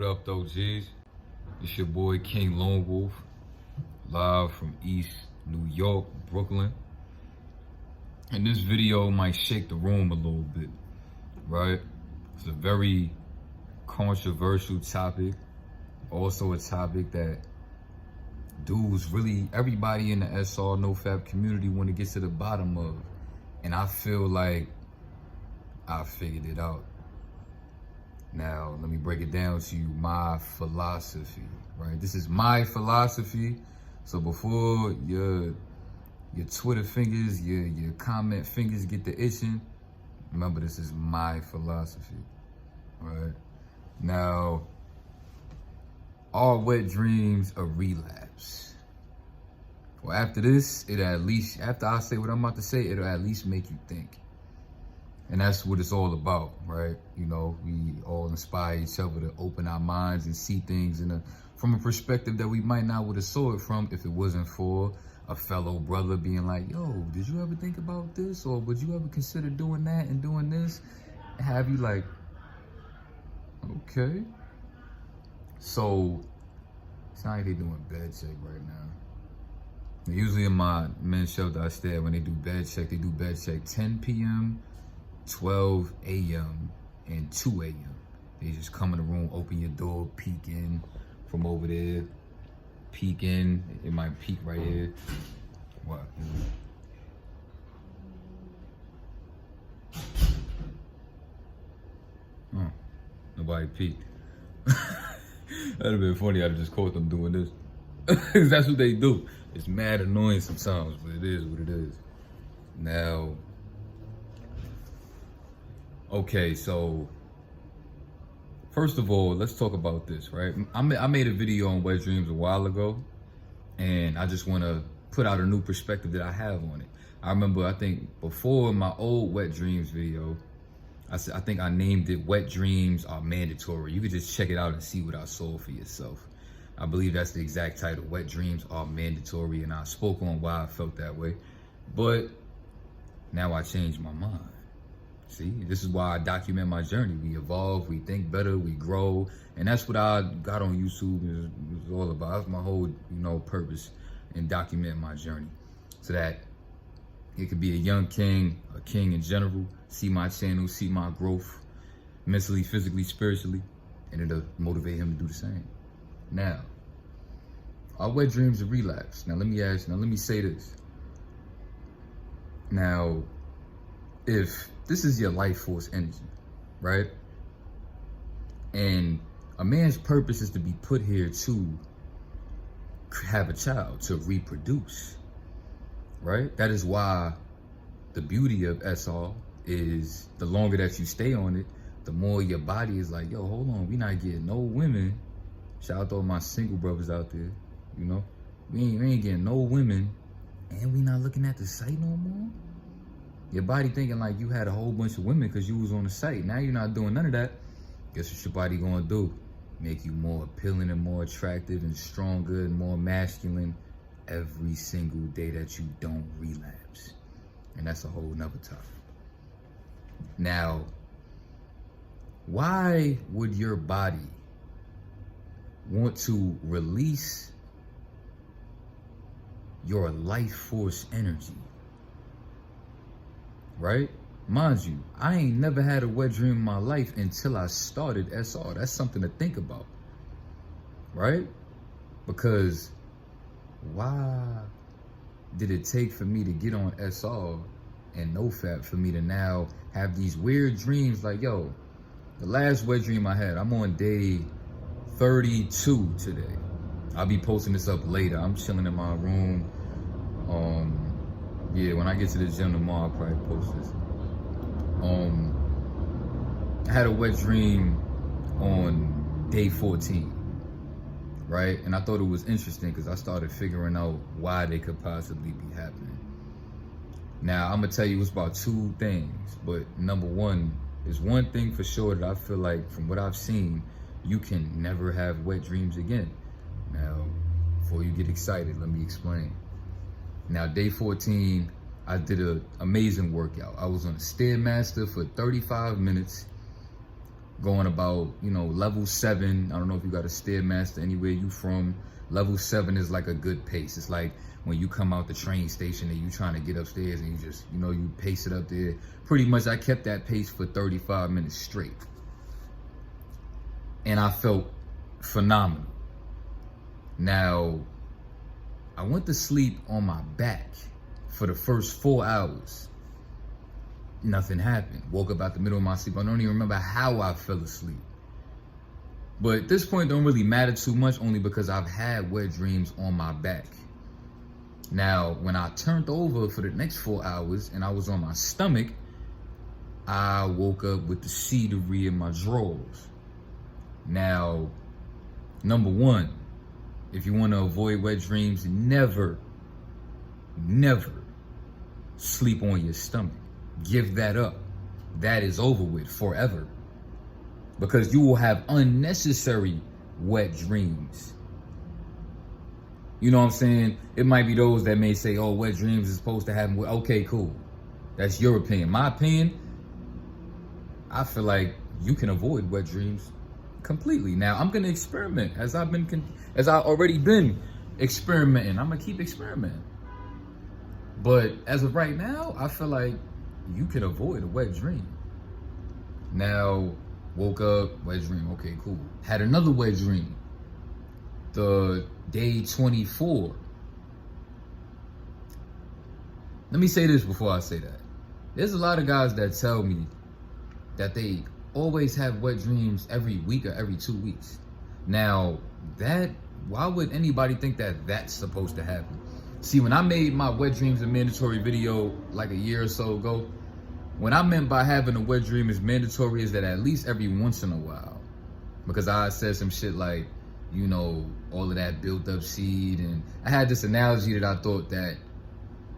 What up, though, G's? It's your boy King LONEWolf, live from East New York, Brooklyn. And this video might shake the room a little bit, right? It's a very controversial topic, also a topic that dudes, really everybody in the SR Nofap community want to get to the bottom of. And I feel like I figured it out. Now, let me break it down to you, my philosophy, right? This is my philosophy. So before your Twitter fingers, your comment fingers get the itching, remember this is my philosophy, right? Now, are wet dreams a relapse? Well, after this, after I say what I'm about to say, it'll at least make you think. And that's what it's all about, right? You know, we all inspire each other to open our minds and see things from a perspective that we might not would have saw it from if it wasn't for a fellow brother being like, yo, did you ever think about this? Or would you ever consider doing that and doing this? And have you like, okay. So, it's not like they doing bed check right now. Usually in my men's shelter I stay at, when they do bed check 10 p.m., 12 a.m. and 2 a.m. They just come in the room, open your door, peek in from over there, peek in. It might peek right here. What? Oh, nobody peeked. That'd have been funny. I'd have just caught them doing this. Cause that's what they do. It's mad annoying sometimes, but it is what it is. Now, okay, so first of all, let's talk about this, right? I made a video on wet dreams a while ago, and I just want to put out a new perspective that I have on it. I remember, I think before my old wet dreams video, I think I named it "Wet Dreams Are Mandatory." You could just check it out and see what I saw for yourself. I believe that's the exact title, "Wet Dreams Are Mandatory," and I spoke on why I felt that way. But now I changed my mind. See, this is why I document my journey. We evolve, we think better, we grow. And that's what I got on YouTube is all about. That's my whole, purpose in documenting my journey. So that it could be a young king, a king in general, see my channel, see my growth, mentally, physically, spiritually, and it'll motivate him to do the same. Now, are wet dreams a relapse? Now let me say this. Now, if this is your life force energy, right? And a man's purpose is to be put here to have a child, to reproduce, right? That is why the beauty of SR is the longer that you stay on it, the more your body is like, yo, hold on, we not getting no women. Shout out to all my single brothers out there, We ain't getting no women, and we not looking at the site no more. Your body thinking like you had a whole bunch of women because you was on the site. Now you're not doing none of that. Guess what your body gonna do? Make you more appealing and more attractive and stronger and more masculine every single day that you don't relapse. And that's a whole nother topic. Now, why would your body want to release your life force energy? Right? Mind you, I ain't never had a wet dream in my life until I started SR. That's something to think about. Right? Because why did it take for me to get on SR and Nofap for me to now have these weird dreams like, yo, the last wet dream I had, I'm on day 32 today. I'll be posting this up later. I'm chilling in my room. Yeah, when I get to the gym tomorrow, I'll probably post this. I had a wet dream on day 14, right? And I thought it was interesting because I started figuring out why they could possibly be happening. Now, I'm gonna tell you it's about two things, but number one, there's one thing for sure that I feel like from what I've seen, you can never have wet dreams again. Now, before you get excited, let me explain. Now, day 14, I did an amazing workout. I was on a Stairmaster for 35 minutes. going about, you know, level 7. I don't know if you got a Stairmaster anywhere you from. Level 7 is like a good pace. It's like when you come out the train station and you trying to get upstairs and you just, you know, you pace it up there. Pretty much I kept that pace for 35 minutes straight. And I felt phenomenal. Now, I went to sleep on my back for the first 4 hours. Nothing happened. Woke up out the middle of my sleep. I don't even remember how I fell asleep. But at this point, don't really matter too much, only because I've had wet dreams on my back. Now, when I turned over for the next 4 hours and I was on my stomach, I woke up with the cedary in my drawers. Now, number one, if you want to avoid wet dreams, never sleep on your stomach. Give that up. That is over with forever. Because you will have unnecessary wet dreams. You know what I'm saying? It might be those that may say, oh, wet dreams is supposed to happen. Okay, cool. That's your opinion. My opinion, I feel like you can avoid wet dreams completely. Now, I'm going to experiment as I've already been experimenting. I'm going to keep experimenting. But as of right now, I feel like you can avoid a wet dream. Now, woke up, wet dream. Okay, cool. Had another wet dream. The day 24. Let me say this before I say that. There's a lot of guys that tell me that they always have wet dreams every week or every 2 weeks. Now, why would anybody think that that's supposed to happen? See, when I made my wet dreams and mandatory video like a year or so ago, what I meant by having a wet dream is mandatory is that at least every once in a while. Because I said some shit like, you know, all of that built up seed. And I had this analogy that I thought that,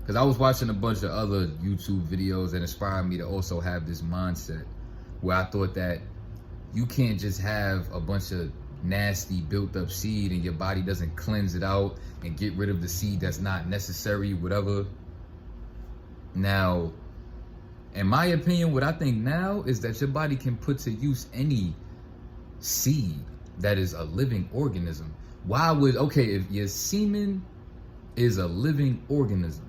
because I was watching a bunch of other YouTube videos that inspired me to also have this mindset where I thought that you can't just have a bunch of nasty built up seed and your body doesn't cleanse it out and get rid of the seed that's not necessary, whatever. Now, in my opinion, what I think now is that your body can put to use any seed that is a living organism. Why would, okay, if your semen is a living organism,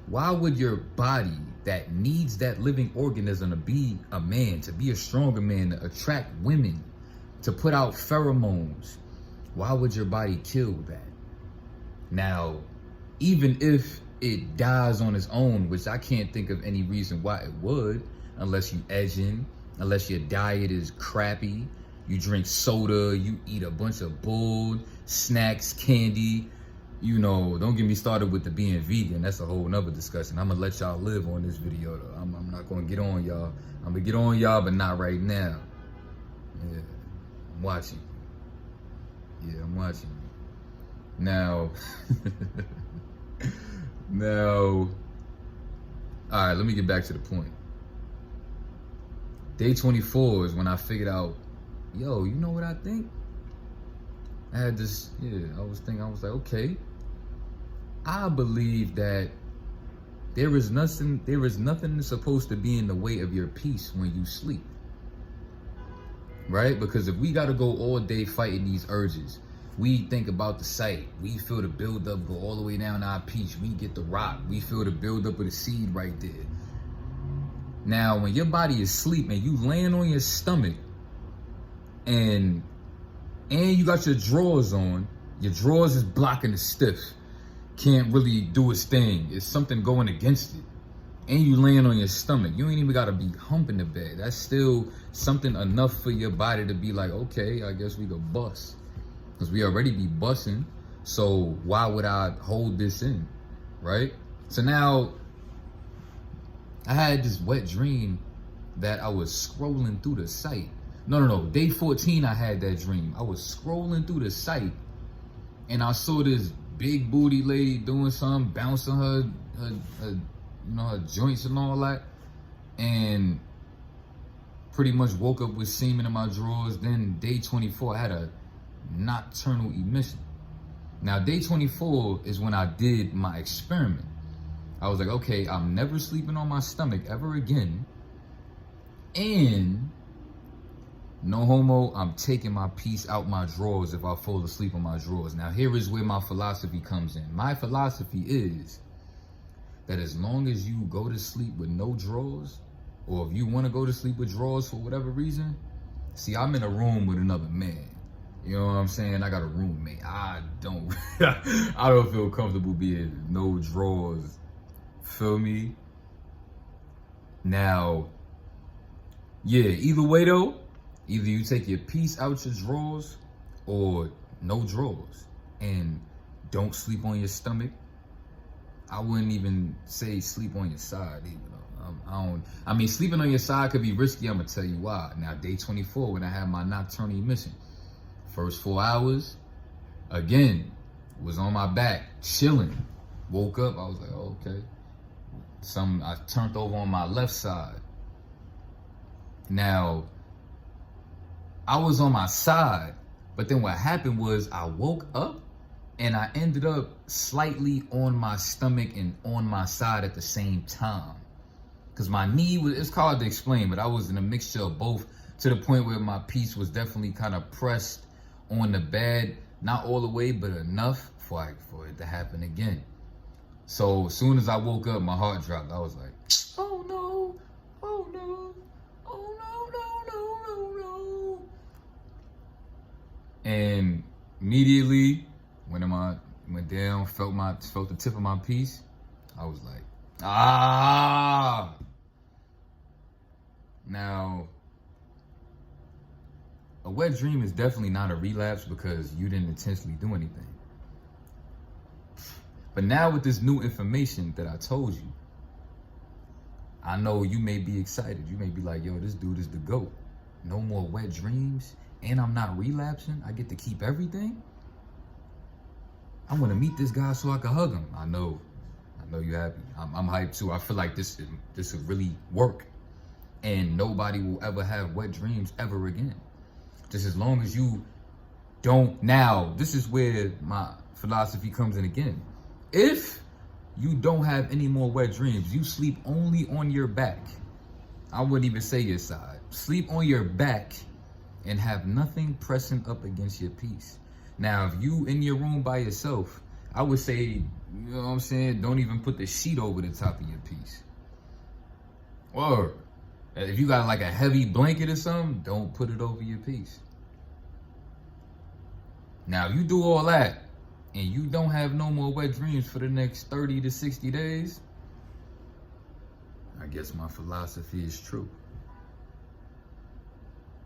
why would your body that needs that living organism to be a man, to be a stronger man, to attract women, to put out pheromones, why would your body kill that? Now, even if it dies on its own, which I can't think of any reason why it would, unless you edging, unless your diet is crappy, you drink soda, you eat a bunch of bull, snacks, candy, you know, don't get me started with the being vegan. That's a whole nother discussion. I'm gonna let y'all live on this video though. I'm not gonna get on y'all. I'm gonna get on y'all, but not right now. Yeah, I'm watching. Yeah, I'm watching. Now, all right, let me get back to the point. Day 24 is when I figured out, yo, you know what I think? I had this, I was like, okay, I believe that there is nothing that's supposed to be in the way of your peace when you sleep. Right? Because if we gotta go all day fighting these urges, we think about the sight, we feel the buildup go all the way down our peach, we get the rock, we feel the buildup of the seed right there. Now, when your body is asleep and you laying on your stomach and you got your drawers on, your drawers is blocking the stiff, can't really do its thing, it's something going against it, and you laying on your stomach, you ain't even gotta be humping the bed. That's still something enough for your body to be like, okay, I guess we go bust. Because we already be busting, so why would I hold this in, right? So now, I had this wet dream that I was scrolling through the site. No, day 14 I had that dream. I was scrolling through the site, and I saw this big booty lady doing something, bouncing her joints and all that, and pretty much woke up with semen in my drawers. Then day 24, I had a nocturnal emission. Now, day 24 is when I did my experiment. I was like, okay, I'm never sleeping on my stomach ever again, and No homo, I'm taking my piece out my drawers if I fall asleep on my drawers. Now, here is where my philosophy comes in. My philosophy is that as long as you go to sleep with no drawers, or if you want to go to sleep with drawers for whatever reason, see, I'm in a room with another man. You know what I'm saying? I got a roommate. I don't feel comfortable being no drawers. Feel me? Now, yeah, either way though, either you take your piece out your drawers or no drawers. And don't sleep on your stomach. I wouldn't even say sleep on your side either. I mean, sleeping on your side could be risky. I'm gonna tell you why. Now, day 24, when I had my nocturnal emission, first 4 hours, again, was on my back, chilling. Woke up, I was like, oh, okay. I turned over on my left side. Now, I was on my side, but then what happened was I woke up and I ended up slightly on my stomach and on my side at the same time. Because my knee it's hard to explain, but I was in a mixture of both, to the point where my piece was definitely kind of pressed on the bed, not all the way, but enough for it to happen again. So as soon as I woke up, my heart dropped. I was like, oh no, oh no, oh no, no, no, no, no. And immediately, when I went down, felt the tip of my piece, I was like, ah. Now, a wet dream is definitely not a relapse because you didn't intentionally do anything. But now with this new information that I told you, I know you may be excited. You may be like, yo, this dude is the GOAT. No more wet dreams, and I'm not relapsing. I get to keep everything. I want to meet this guy so I can hug him. I know you're happy. I'm hyped too. I feel like this will really work. And nobody will ever have wet dreams ever again. Just as long as you don't. Now, this is where my philosophy comes in again. If you don't have any more wet dreams, you sleep only on your back. I wouldn't even say your side. Sleep on your back and have nothing pressing up against your piece. Now, if you in your room by yourself, I would say, you know what I'm saying, don't even put the sheet over the top of your piece. Or if you got like a heavy blanket or something, don't put it over your piece. Now, if you do all that and you don't have no more wet dreams for the next 30 to 60 days, I guess my philosophy is true.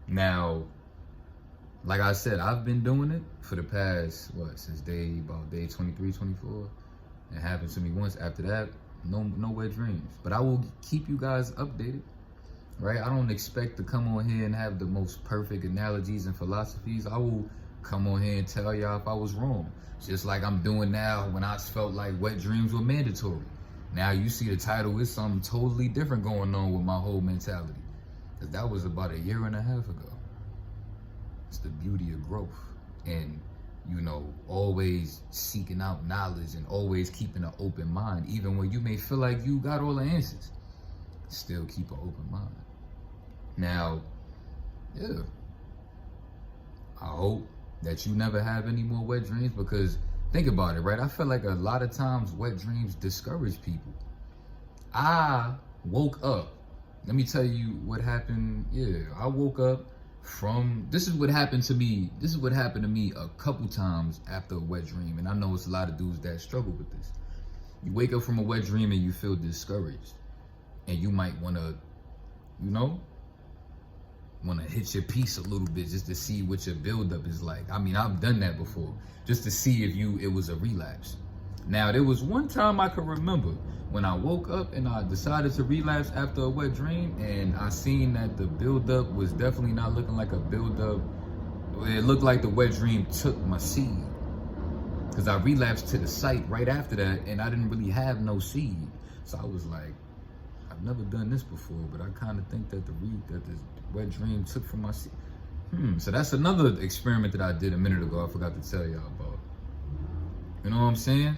Now, like I said, I've been doing it for the past, since about day 23, 24. It happened to me once. After that, no wet dreams. But I will keep you guys updated, right? I don't expect to come on here and have the most perfect analogies and philosophies. I will come on here and tell y'all if I was wrong. Just like I'm doing now when I felt like wet dreams were mandatory. Now you see the title is something totally different going on with my whole mentality. Because that was about 1.5 years ago. It's the beauty of growth. And, you know, always seeking out knowledge and always keeping an open mind. Even when you may feel like you got all the answers, still keep an open mind. Now, yeah, I hope that you never have any more wet dreams, because think about it, right? I feel like a lot of times wet dreams discourage people. I woke up. Let me tell you what happened. Yeah, I woke up from, this is what happened to me. This is what happened to me a couple times after a wet dream. And I know it's a lot of dudes that struggle with this. You wake up from a wet dream and you feel discouraged. And you might want to, you know, hit your piece a little bit just to see what your buildup is like. I mean, I've done that before, just to see if it was a relapse. Now, there was one time I could remember when I woke up and I decided to relapse after a wet dream, and I seen that the buildup was definitely not looking like a buildup. It looked like the wet dream took my seed, because I relapsed to the site right after that, and I didn't really have no seed. So I was like, I've never done this before, but I kind of think that this wet dream took from my seed. So that's another experiment that I did a minute ago I forgot to tell y'all about. You know what I'm saying?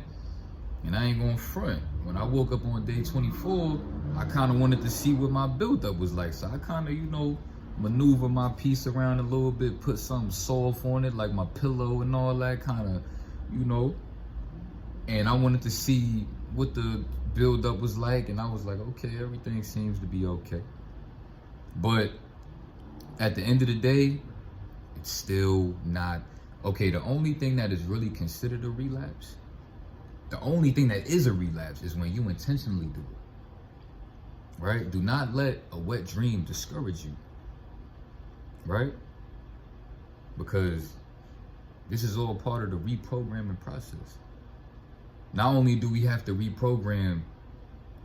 And I ain't gonna front. When I woke up on day 24, I kind of wanted to see what my buildup was like. So I kind of, you know, maneuver my piece around a little bit, put something soft on it, like my pillow and all that kind of, you know. And I wanted to see what the build-up was like, and I was like, okay, everything seems to be okay. But at the end of the day, it's still not okay. The only thing that is really considered a relapse, the only thing that is a relapse is when you intentionally do it, right? Do not let a wet dream discourage you, right? Because this is all part of the reprogramming process. Not only do we have to reprogram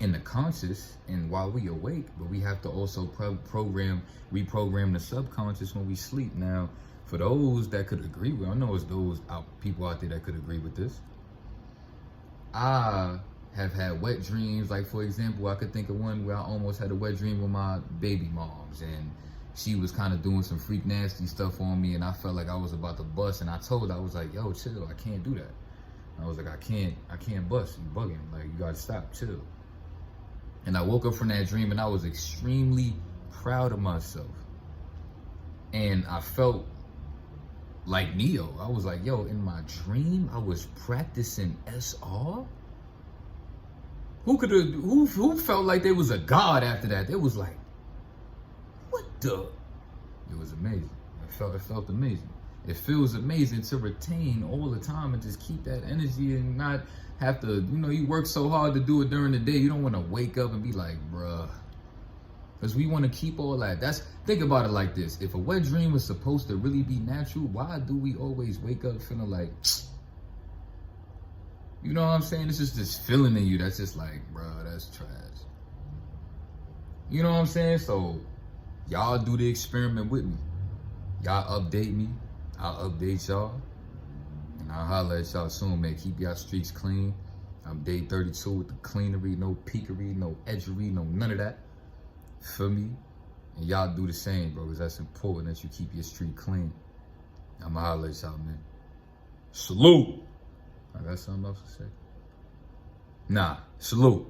in the conscious and while we awake, but we have to also reprogram the subconscious when we sleep. Now, for those that could agree with, I know it's those people out there that could agree with this. I have had wet dreams. Like, for example, I could think of one where I almost had a wet dream with my baby moms, and she was kind of doing some freak nasty stuff on me, and I felt like I was about to bust, and I told her, I was like, yo, chill, I can't do that. I was like, I can't bust, you bugging, like, you gotta stop, chill. And I woke up from that dream and I was extremely proud of myself. And I felt like Neo. I was like, yo, in my dream, I was practicing SR? Who felt like there was a God after that? It was like, what the? It was amazing. It felt amazing. It feels amazing to retain all the time and just keep that energy and not have to, you know, you work so hard to do it during the day. You don't want to wake up and be like, bruh. Because we want to keep all that. Think about it like this. If a wet dream was supposed to really be natural, why do we always wake up feeling like, you know what I'm saying? It's just this feeling in you that's just like, bruh, that's trash. You know what I'm saying? So y'all do the experiment with me. Y'all update me. I'll update y'all. And I'll holler at y'all soon, man. Keep y'all streets clean. I'm day 32 with the cleanery, no peekery, no edgery, no none of that. Feel me? And y'all do the same, bro, because that's important that you keep your street clean. I'ma holler at y'all, man. Salute! I got something else to say? Nah, salute.